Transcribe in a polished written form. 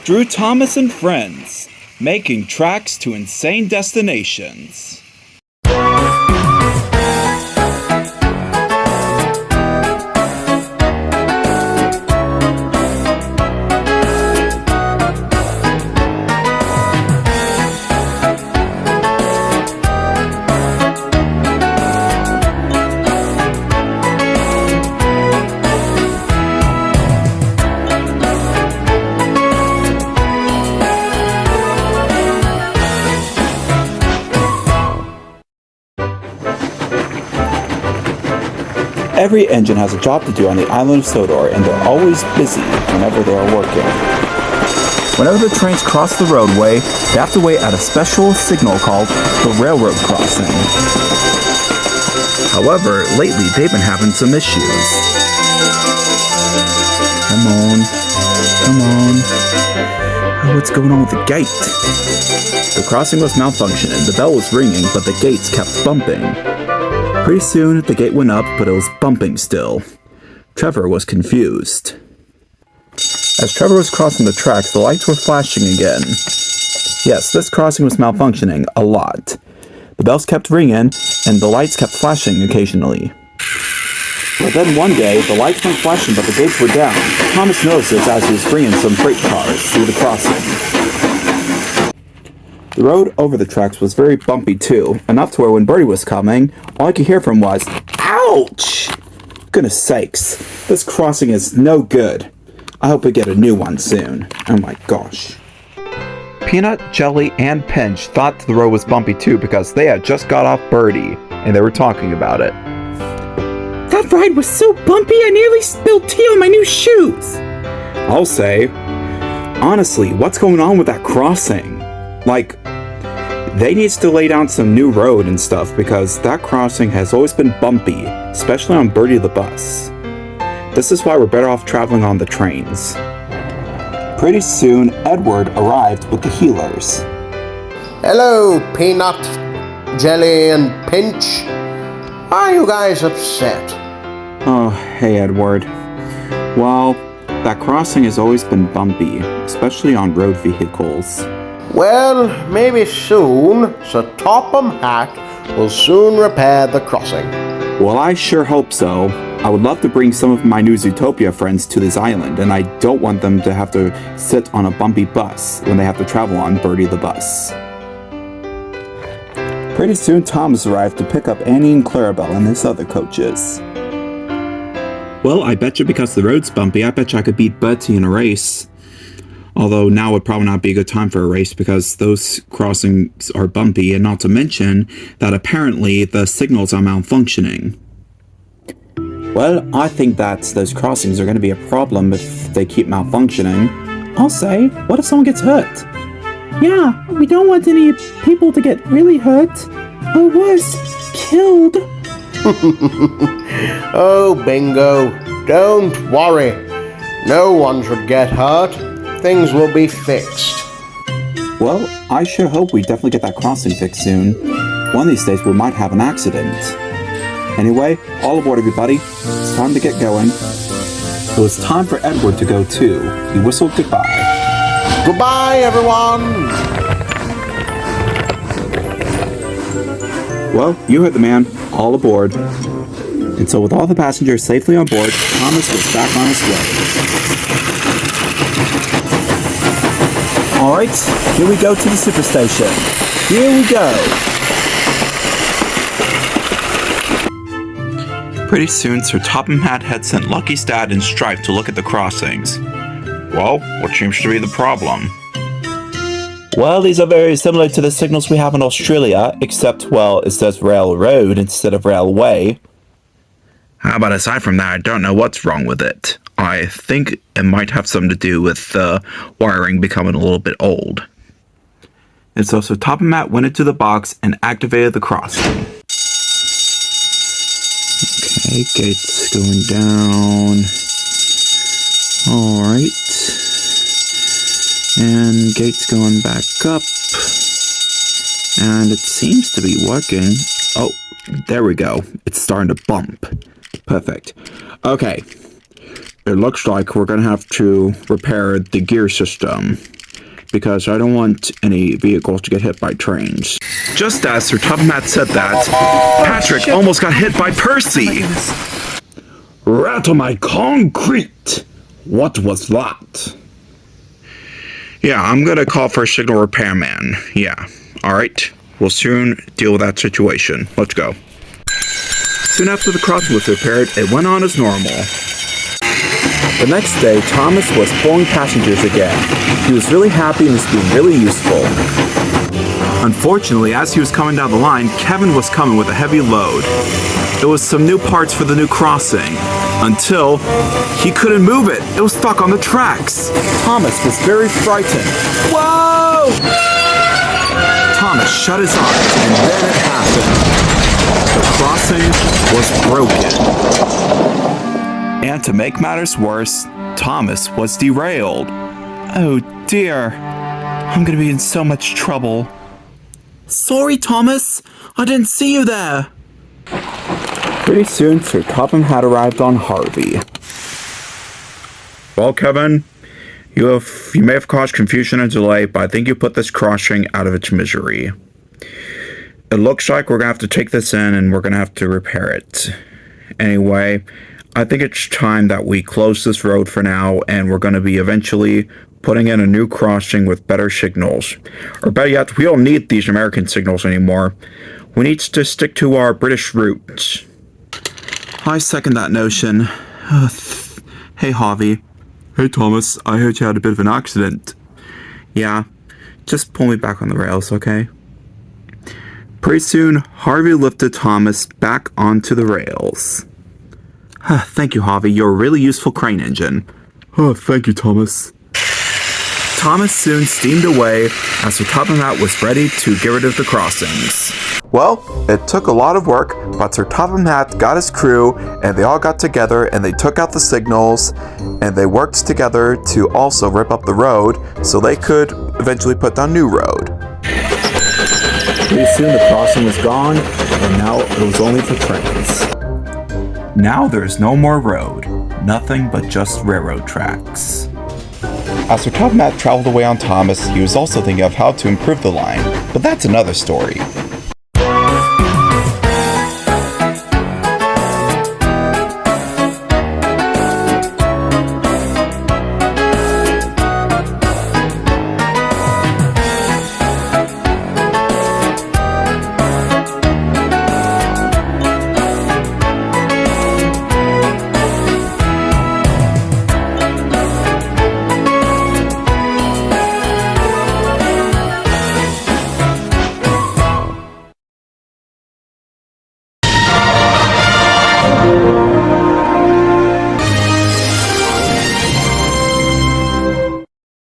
Drew Thomas and Friends, making tracks to insane destinations. Every engine has a job to do on the island of Sodor, and they're always busy whenever they are working. Whenever the trains cross the roadway, they have to wait at a special signal called the railroad crossing. However, lately they've been having some issues. Come on. Oh, what's going on with the gate? The crossing was malfunctioning, the bell was ringing, but the gates kept bumping. Pretty soon, the gate went up, but it was bumping still. Trevor was confused. As Trevor was crossing the tracks, the lights were flashing again. Yes, this crossing was malfunctioning a lot. The bells kept ringing, and the lights kept flashing occasionally. But then one day, the lights weren't flashing, but the gates were down. Thomas noticed this as he was bringing some freight cars through the crossing. The road over the tracks was very bumpy too, enough to where when Bertie was coming, all I could hear from was, "Ouch!" Goodness sakes, this crossing is no good. I hope we get a new one soon. Oh my gosh. Peanut, Jelly, and Pinch thought the road was bumpy too because they had just got off Bertie, and they were talking about it. That ride was so bumpy I nearly spilled tea on my new shoes. I'll say, honestly, what's going on with that crossing? Like, they need to lay down some new road and stuff because that crossing has always been bumpy, especially on Bertie the bus. This is why we're better off traveling on the trains. Pretty soon, Edward arrived with the healers. Hello, Peanut, Jelly, and Pinch. Are you guys upset? Oh, hey Edward. Well, that crossing has always been bumpy, especially on road vehicles. Well, maybe soon, Sir Topham Hatt will soon repair the crossing. Well, I sure hope so. I would love to bring some of my new Zootopia friends to this island, and I don't want them to have to sit on a bumpy bus when they have to travel on Bertie the bus. Pretty soon, Thomas arrived to pick up Annie and Clarabelle and his other coaches. Well, I betcha because the road's bumpy, I betcha I could beat Bertie in a race. Although now would probably not be a good time for a race because those crossings are bumpy, and not to mention that apparently the signals are malfunctioning. Well, I think that those crossings are going to be a problem if they keep malfunctioning. I'll say, what if someone gets hurt? Yeah, we don't want any people to get really hurt or worse, killed. Oh, Bingo, don't worry. No one should get hurt. Things will be fixed. Well, I sure hope we definitely get that crossing fixed soon. One of these days we might have an accident. Anyway, all aboard everybody. It's time to get going. It was time for Edward to go too. He whistled goodbye. Goodbye, everyone. Well, you heard the man. All aboard. And so with all the passengers safely on board, Thomas was back on his way. Alright, here we go to the superstation. Here we go. Pretty soon, Sir Topham Hatt had sent Lucky's dad and Stripe to look at the crossings. Well, what seems to be the problem? Well, these are very similar to the signals we have in Australia, except, well, it says railroad instead of railway. How about aside from that, I don't know what's wrong with it. I think it might have something to do with the wiring becoming a little bit old. And so Sir Topham Hatt went into the box and activated the crossing. Okay, gates going down. Alright. And gates going back up. And it seems to be working. Oh, there we go. It's starting to bump. Perfect. Okay. It looks like we're gonna have to repair the gear system, because I don't want any vehicles to get hit by trains. Just as Sir Topham said that, Patrick almost got hit by Percy! Rat on my concrete! What was that? Yeah, I'm gonna call for a signal repairman. Yeah, alright. We'll soon deal with that situation. Let's go. Soon after the crossing was repaired, it went on as normal. The next day, Thomas was pulling passengers again. He was really happy and was being really useful. Unfortunately, as he was coming down the line, Kevin was coming with a heavy load. It was some new parts for the new crossing, until he couldn't move it. It was stuck on the tracks. Thomas was very frightened. Whoa! Thomas shut his eyes, and then it happened. The crossing was broken. And to make matters worse, Thomas was derailed. Oh dear, I'm gonna be in so much trouble. Sorry, Thomas, I didn't see you there. Pretty soon, Sir Topham had arrived on Harvey. Well, Kevin, you may have caused confusion and delay, but I think you put this crossing out of its misery. It looks like we're gonna have to take this in and we're gonna have to repair it. Anyway, I think it's time that we close this road for now, and we're going to be eventually putting in a new crossing with better signals. Or better yet, we don't need these American signals anymore. We need to stick to our British roots. I second that notion. Hey, Harvey. Hey, Thomas. I heard you had a bit of an accident. Yeah, just pull me back on the rails, okay? Pretty soon, Harvey lifted Thomas back onto the rails. Thank you, Harvey. You're a really useful crane engine. Oh, thank you, Thomas. Thomas soon steamed away as Sir Topham was ready to get rid of the crossings. Well, it took a lot of work, but Sir Topham got his crew, and they all got together, and they took out the signals, and they worked together to also rip up the road, so they could eventually put down new road. Pretty soon the crossing was gone, and now it was only for trains. Now there's no more road, nothing but just railroad tracks. As Sir Topham traveled away on Thomas, he was also thinking of how to improve the line, but that's another story.